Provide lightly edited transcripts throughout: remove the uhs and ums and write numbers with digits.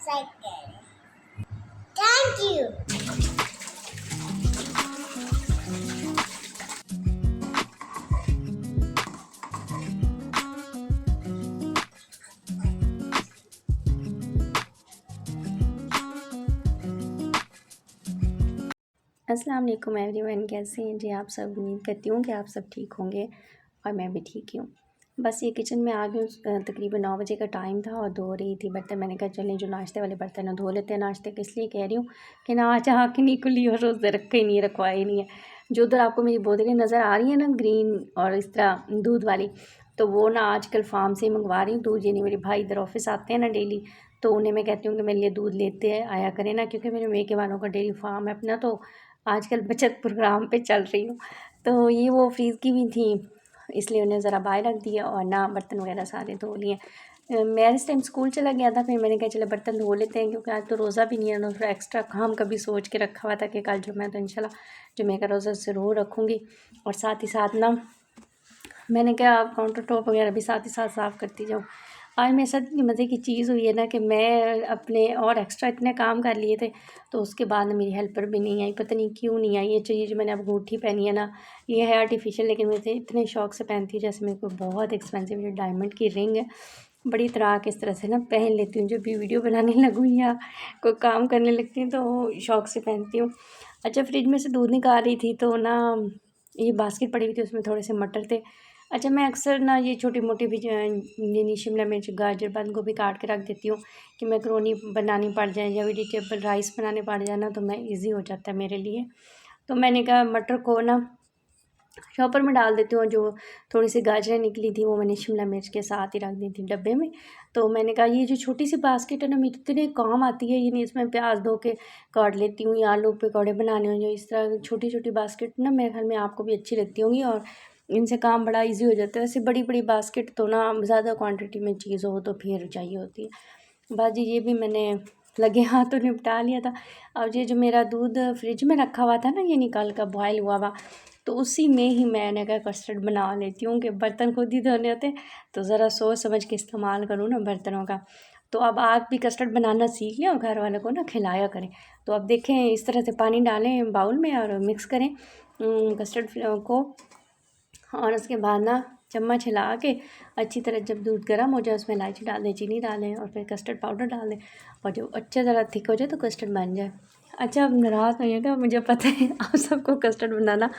Second. Thank you. अस्सलाम वालेकुम everyone, कैसे हैं जी आप सब। उम्मीद करती हूँ कि आप सब ठीक होंगे और मैं भी ठीक ही हूँ। बस ये किचन में आ गई हूँ, तकरीबन 9 बजे का टाइम था और धो रही थी बर्तन। मैंने कहा चलें जो नाश्ते वाले बर्तन हैं धो लेते हैं। नाश्ते के इसलिए कह रही हूँ कि ना आज आँख नहीं खुली और रोज़ रखा ही नहीं, रखवाया ही नहीं है। जो उधर आपको मेरी बोतलें नज़र आ रही हैं ना, ग्रीन और इस तरह दूध वाली, तो वो ना आजकल फार्म से ही मंगवा रही हूँ दूध। यानी मेरे भाई इधर ऑफिस आते हैं ना डेली, तो उन्हें मैं कहती हूँ कि मेरे लिए दूध लेते आया करें ना, क्योंकि मेरे मेके वालों का डेयरी फार्म है अपना, तो आजकल बचत प्रोग्राम पे चल रही हूँ। तो ये वो फ्रीज़ की भी थी, इसलिए उन्हें ज़रा बाहर रख दिया और ना बर्तन वगैरह सारे धो लिए। मैं इस टाइम स्कूल चला गया था, फिर मैंने कहा चलो बर्तन धो लेते हैं, क्योंकि आज तो रोज़ा भी नहीं है ना, थोड़ा एक्स्ट्रा काम कभी सोच के रखा हुआ था कि कल जुम्मे, तो इंशाल्लाह जुम्मे का रोज़ा ज़रूर रखूँगी। और साथ ही साथ ना मैंने कहा काउंटर टॉप वगैरह भी साथ ही साथ साफ़ करती जाऊँ। आज मेरे साथ इतनी मज़े की चीज़ हुई है ना कि मैं अपने और एक्स्ट्रा इतने काम कर लिए थे, तो उसके बाद ना मेरी हेल्पर भी नहीं आई। पता नहीं क्यों नहीं आई। ये चीज़ जो मैंने अब अंगूठी पहनी है ना, ये है आर्टिफिशियल, लेकिन मैं इतने शौक से पहनती हूँ जैसे मेरे को बहुत एक्सपेंसिव ये डायमंड की रिंग है। बड़ी तरह के इस तरह से ना पहन लेती हूँ, जब भी वीडियो बनाने लगूँ या कोई काम करने लगती हूँ तो शौक से पहनती हूँ। अच्छा, फ्रिज में से दूध निकाल रही थी तो ना ये बास्केट पड़ी हुई थी, उसमें थोड़े से मटर थे। अच्छा, मैं अक्सर ना ये छोटी-मोटी भी यानी शिमला मिर्च, गाजर, बंद गोभी काट के रख देती हूँ कि मैकरोनी बनानी पड़ जाए या वेजिटेबल राइस बनाने पड़ जाए ना, तो मैं ईज़ी हो जाता है मेरे लिए। तो मैंने कहा मटर को ना चॉपर में डाल देती हूँ। जो थोड़ी सी गाजरें निकली थी वो मैंने शिमला मिर्च के साथ ही रख दी थी डब्बे में। तो मैंने कहा ये जो छोटी सी बास्केट है ना, मेरे इतने काम आती है। ये नहीं, इसमें प्याज धो के काट लेती हूँ या आलू पकौड़े बनाने हो, जो इस तरह छोटी छोटी बास्केट ना मेरे ख्याल में आपको भी अच्छी लगती होंगी और इनसे काम बड़ा ईजी हो जाता है। वैसे बड़ी बड़ी बास्केट तो ना ज़्यादा क्वान्टिटी में चीज़ हो तो फिर चाहिए होती है। बाजी ये भी मैंने लगे हाथों निपटा लिया था। अब ये जो मेरा दूध फ्रिज में रखा हुआ था ना, ये निकाल कर बॉयल हुआ हुआ, तो उसी में ही मैंने कहा कस्टर्ड बना लेती हूँ कि बर्तन खुद ही धोने होते हैं, तो ज़रा सोच समझ के इस्तेमाल करूँ ना बर्तनों का। तो अब आप भी कस्टर्ड बनाना सीख लें और घर वालों को ना खिलाया करें। तो अब देखें, इस तरह से पानी डालें बाउल में और मिक्स करें कस्टर्ड को, और उसके बाद ना चम्मच हिला के अच्छी तरह जब दूध गर्म हो जाए उसमें इलायची डाल दें, चीनी डालें और फिर कस्टर्ड पाउडर डाल दें, और जब अच्छी तरह थिक हो जाए तो कस्टर्ड बन जाए। अच्छा, अब नाराज़ होइएगा, मुझे पता है आप सबको कस्टर्ड बनाना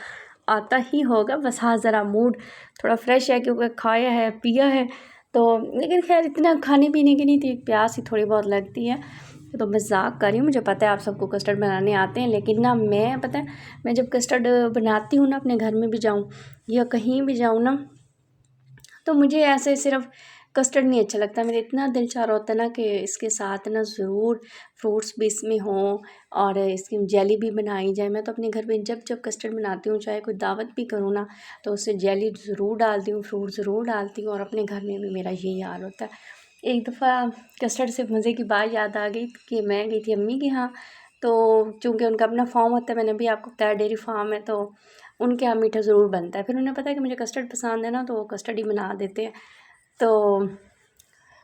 आता ही होगा, बस हाँ ज़रा मूड थोड़ा फ्रेश है क्योंकि खाया है पिया है, तो लेकिन खैर इतना खाने पीने की नहीं थी, प्यास ही थोड़ी बहुत लगती है। तो मज़ाक कर रही हूँ, मुझे पता है आप सबको कस्टर्ड बनाने आते हैं, लेकिन ना मैं पता है मैं जब कस्टर्ड बनाती हूँ ना, अपने घर में भी जाऊँ या कहीं भी जाऊँ ना, तो मुझे ऐसे सिर्फ कस्टर्ड नहीं अच्छा लगता। मेरा इतना दिल चाह रहा होता है ना कि इसके साथ ना ज़रूर फ्रूट्स भी इसमें हों और इसकी जेली भी बनाई जाए। मैं तो अपने घर में जब जब कस्टर्ड बनाती हूँ, चाहे कोई दावत भी करूँ ना, तो उससे जेली ज़रूर डालती हूँ, फ्रूट ज़रूर डालती हूँ, और अपने घर में भी मेरा यही हाल होता है। एक दफ़ा कस्टर्ड से मज़े की बात याद आ गई कि मैं गई थी अम्मी के यहाँ, तो चूँकि उनका अपना फार्म होता है, मैंने भी आपको बताया डेयरी फार्म है, तो उनके यहाँ मीठा ज़रूर बनता है। फिर उन्हें पता है कि मुझे कस्टर्ड पसंद है ना, तो वो कस्टर्ड ही बना देते हैं। तो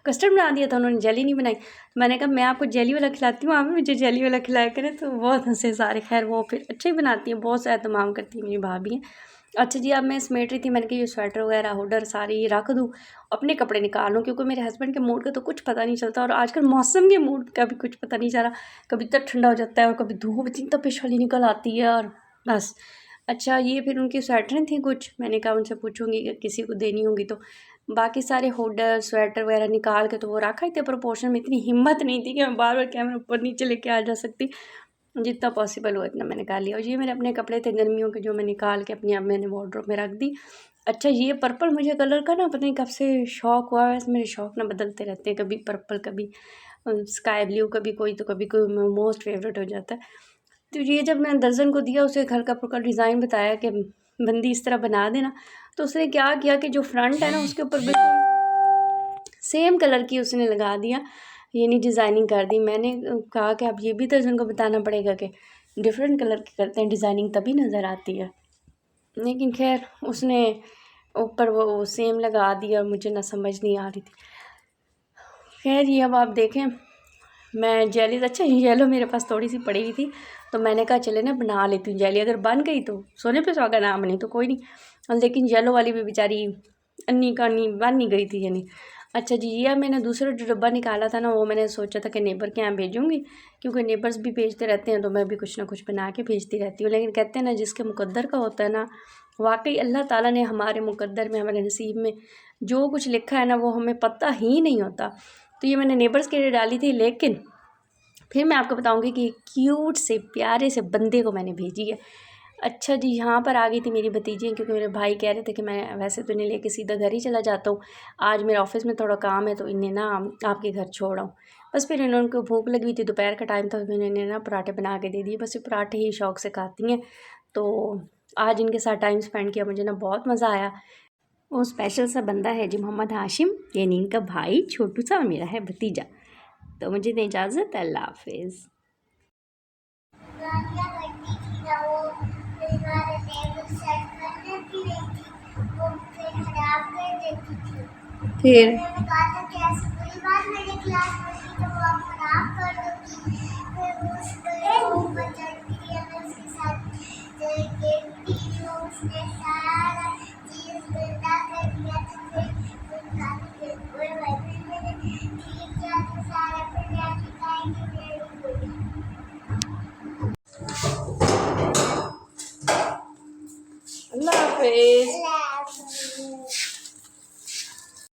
कस्टर्ड बना दिया था उन्होंने, जेली नहीं बनाई। मैंने कहा मैं आपको जेली वाला खिलाती हूँ, आप भी मुझे जेली वाला खिलाया करें, तो बहुत हँसे सारे। खैर वो फिर अच्छा ही बनाती हैं, बहुत सा एहतमाम करती है मेरी भाभी हैं। अच्छा जी, अब मैं समेट रही थी, मैंने कहा ये स्वेटर वगैरह हुडर सारी ये रख दूँ, अपने कपड़े निकाल लूँ, क्योंकि मेरे हस्बैंड के मूड का तो कुछ पता नहीं चलता और आजकल मौसम के मूड का भी कुछ पता नहीं चल रहा। कभी इतना ठंडा हो जाता है और कभी धूप इतनी तपिश वाली निकल आती है, और बस। अच्छा, ये फिर उनकी स्वेटरें थी कुछ, मैंने कहा उनसे पूछूंगी कि किसी को देनी होगी तो। बाकी सारे हुडर स्वेटर वगैरह निकाल के तो वो रखा ही थे प्रोपोर्शन में, इतनी हिम्मत नहीं थी कि मैं बार बार कैमरा ऊपर नीचे लेके आ जा सकती। जितना पॉसिबल हो इतना मैंने कर लिया। और ये मेरे अपने कपड़े थे गर्मियों के, जो मैं निकाल के अपनी अब मैंने वार्डरोब में रख दी। अच्छा, ये पर्पल मुझे कलर का ना पता नहीं कब से शौक हुआ है, वैसे मेरे शौक ना बदलते रहते हैं, कभी पर्पल कभी स्काई ब्लू, कभी कोई तो कभी कोई, मोस्ट फेवरेट हो जाता है। तो ये जब मैंने दर्जन को दिया, उसे हल्का फुल्का डिज़ाइन बताया कि बंदी इस तरह बना देना, तो उसने क्या किया कि जो फ्रंट है ना उसके ऊपर बिल्कुल सेम कलर की उसने लगा दिया, ये नहीं डिज़ाइनिंग कर दी। मैंने कहा कि अब ये भी दर्जन को बताना पड़ेगा कि डिफरेंट कलर की करते हैं डिज़ाइनिंग, तभी नज़र आती है। लेकिन खैर उसने ऊपर वो सेम लगा दिया और मुझे ना समझ नहीं आ रही थी। खैर ये अब आप देखें, मैं जेली, अच्छा येलो मेरे पास थोड़ी सी पड़ी हुई थी, तो मैंने कहा चले ना बना लेती हूँ जेली, अगर बन गई तो सोने पे सुहागा नाम, नहीं तो कोई नहीं। लेकिन येलो वाली भी बेचारी अन्नी का अन्नी बन नहीं गई थी यानी। अच्छा जी, यह मैंने दूसरा जो डब्बा निकाला था ना, वो मैंने सोचा था कि नेबर के यहाँ भेजूँगी, क्योंकि नेबर्स भी भेजते रहते हैं तो मैं भी कुछ ना कुछ बना के भेजती रहती हूँ। लेकिन कहते हैं ना, जिसके मुकद्दर का होता है ना, वाकई अल्लाह ताला ने हमारे मुकद्दर में, हमारे नसीब में जो कुछ लिखा है ना, वो हमें पता ही नहीं होता। तो ये मैंने नेबर्स के लिए डाली थी, लेकिन फिर मैं आपको बताऊंगी कि क्यूट से प्यारे से बंदे को मैंने भेजी है। अच्छा जी, यहाँ पर आ गई थी मेरी भतीजी, क्योंकि मेरे भाई कह रहे थे कि मैं वैसे तो इन्हें लेके सीधा घर ही चला जाता हूँ, आज मेरे ऑफिस में थोड़ा काम है तो इन्हें ना आपके घर छोड़ आऊँ। बस फिर इन्होंने, उनको भूख लगी हुई थी, दोपहर का टाइम था, तो मैंने इन्हें ना पराठे बना के दे दिए। बस ये पराठे ही शौक से खाती हैं, तो आज इनके साथ टाइम स्पेंड किया, मुझे ना बहुत मज़ा आया। वो स्पेशल सा बंदा है जी मोहम्मद हाशिम, यानी इनका भाई छोटू सा मेरा है भतीजा। तो मुझे दें इजाज़त, अल्लाह हाफिज़। गालियाँ करती थी ना वो, फिर हमारे टेबल सेट कर देती नहीं थी, वो फिर खराब कर देती थी। फिर मैंने कहा था कि ऐसी कोई बात मेरे क्लास में थी तो वो आप खराब कर दोगी। फिर उसको ऊपर चढ़ती थी, मैं उसके साथ खेलती थी, उसने सारा चीज़ गंदा कर दिया था। फिर गाली फिर मैंने ठीक किया तो सारा, फिर मैं खाएंगे मेरी कोई। अल्लाह हाफिज़।